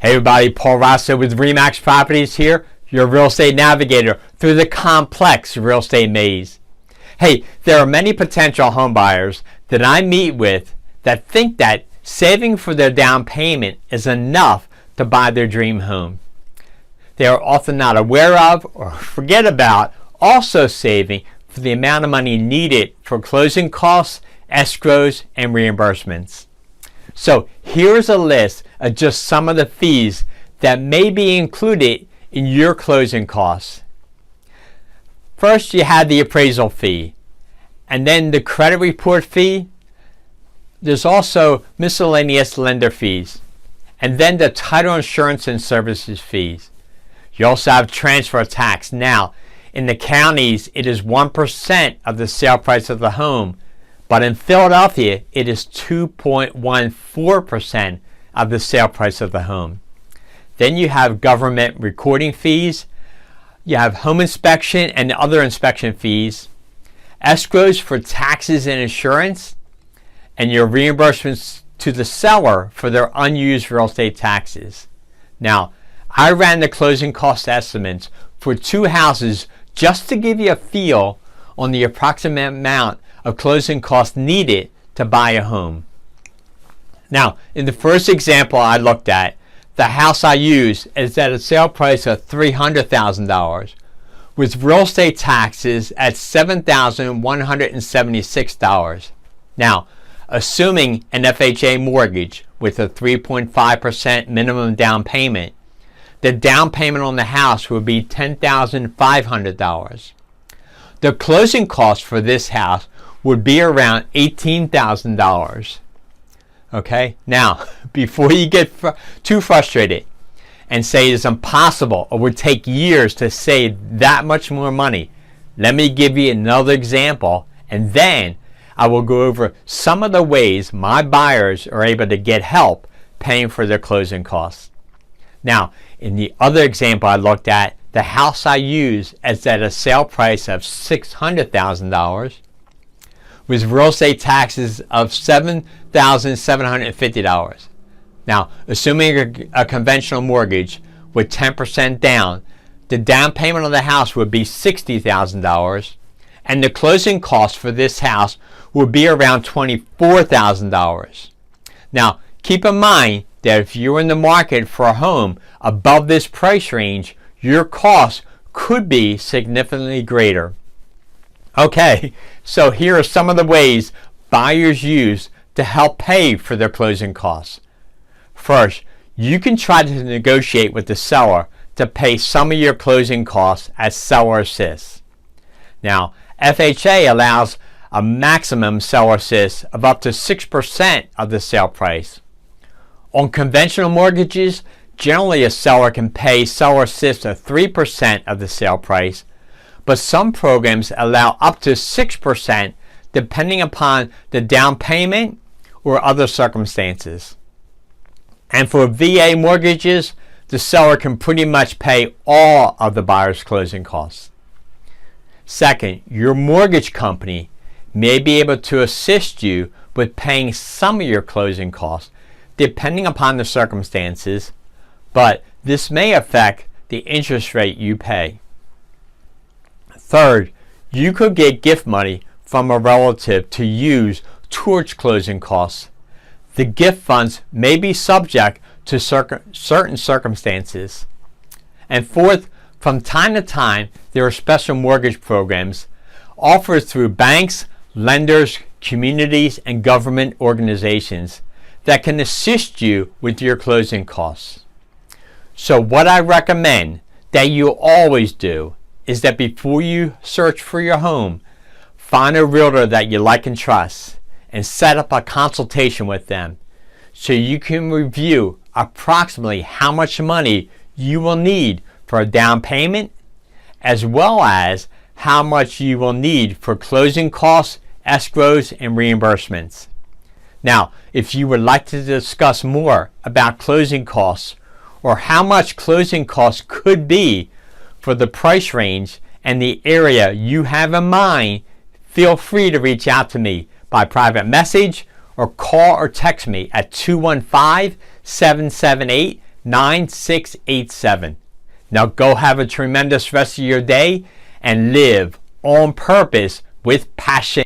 Hey everybody, Paul Rosso with RE/MAX Properties here, your real estate navigator through the complex real estate maze. Hey, there are many potential home buyers that I meet with that think that saving for their down payment is enough to buy their dream home. They are often not aware of or forget about also saving for the amount of money needed for closing costs, escrows, and reimbursements. So here's a list of just some of the fees that may be included in your closing costs. First, you have the appraisal fee, and then the credit report fee. There's also miscellaneous lender fees, and then the title insurance and services fees. You also have transfer tax. Now, in the counties, it is 1% of the sale price of the home. But in Philadelphia, it is 2.14% of the sale price of the home. Then you have government recording fees. You have home inspection and other inspection fees, escrows for taxes and insurance, and your reimbursements to the seller for their unused real estate taxes. Now, I ran the closing cost estimates for 2 houses just to give you a feel on the approximate amount of closing costs needed to buy a home. Now, in the first example I looked at, the house I used is at a sale price of $300,000 with real estate taxes at $7,176. Now, assuming an FHA mortgage with a 3.5% minimum down payment, the down payment on the house would be $10,500. The closing cost for this house would be around $18,000. Okay, now before you get too frustrated and say it's impossible or would take years to save that much more money, let me give you another example, and then I will go over some of the ways my buyers are able to get help paying for their closing costs. Now, in the other example I looked at, the house I used is at a sale price of $600,000 with real estate taxes of $7,750. Now, assuming a conventional mortgage with 10% down, the down payment on the house would be $60,000, and the closing cost for this house would be around $24,000. Now, keep in mind that if you're in the market for a home above this price range, your costs could be significantly greater. Okay, so here are some of the ways buyers use to help pay for their closing costs. First, you can try to negotiate with the seller to pay some of your closing costs as seller assist. Now, FHA allows a maximum seller assist of up to 6% of the sale price. On conventional mortgages, generally a seller can pay seller assist of 3% of the sale price, but some programs allow up to 6% depending upon the down payment or other circumstances. And for VA mortgages, the seller can pretty much pay all of the buyer's closing costs. Second, your mortgage company may be able to assist you with paying some of your closing costs depending upon the circumstances, but this may affect the interest rate you pay. Third, you could get gift money from a relative to use towards closing costs. The gift funds may be subject to certain circumstances. And fourth, from time to time, there are special mortgage programs offered through banks, lenders, communities, and government organizations that can assist you with your closing costs. So what I recommend that you always do is that before you search for your home, find a realtor that you like and trust and set up a consultation with them so you can review approximately how much money you will need for a down payment as well as how much you will need for closing costs, escrows, and reimbursements. Now, if you would like to discuss more about closing costs or how much closing costs could be for the price range and the area you have in mind, feel free to reach out to me by private message or call or text me at 215-778-9400. 9687. Now go have a tremendous rest of your day and live on purpose with passion.